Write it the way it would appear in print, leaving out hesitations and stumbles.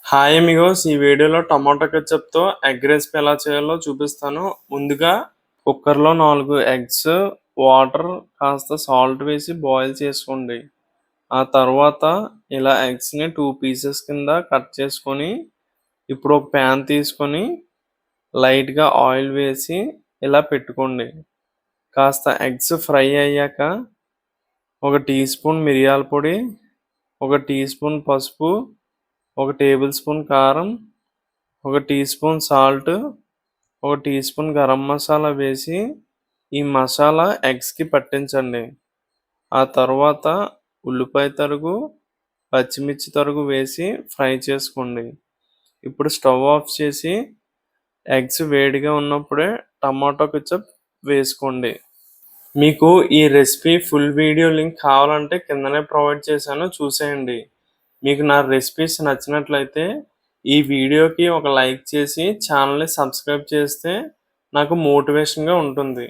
Hi Amigos, ఈ వీడియోలో tomato కెచప్తో egg recipe ఎలా చేయాలో చూపిస్తాను. ముందుగా కుక్కర్లో 4 ఎగ్స్, వాటర్, కాస్త సాల్ట్ వేసి బాయిల్ చేసుకోండి. ఆ తర్వాత ఇలా ఎగ్స్ని 2 పీసెస్ కింద కట్ చేసుకొని ఇప్పుడు ఒక ప్యాన్ తీసుకొని లైట్గా ఆయిల్ వేసి ఇలా పెట్టుకోండి. కాస్త ఎగ్స్ ఫ్రై అయ్యాక 1 టీ స్పూన్ మిరియాల పొడి, 1 టీ స్పూన్ పసుపు, 1 టేబుల్ స్పూన్ కారం, 1 teaspoon salt, 1 teaspoon garam masala వేసి ఈ మసాలా ఎగ్స్కి పట్టించండి. ఆ తర్వాత ఉల్లిపాయ తరుగు, పచ్చిమిర్చి తరుగు వేసి ఫ్రై చేసుకోండి. ఇప్పుడు స్టవ్ ఆఫ్ చేసి ఎగ్స్ వేడిగా ఉన్నప్పుడే టమాటో కెచప్ వేసుకోండి. మీకు ఈ రెసిపీ ఫుల్ వీడియో లింక్ కావాలంటే కిందనే ప్రొవైడ్ చేశాను, చూసేయండి. మీకు నా రెసిపీస్ నచ్చినట్లయితే ఈ వీడియోకి ఒక లైక్ చేసి ఛానల్ని సబ్స్క్రైబ్ చేస్తే నాకు మోటివేషన్గా ఉంటుంది.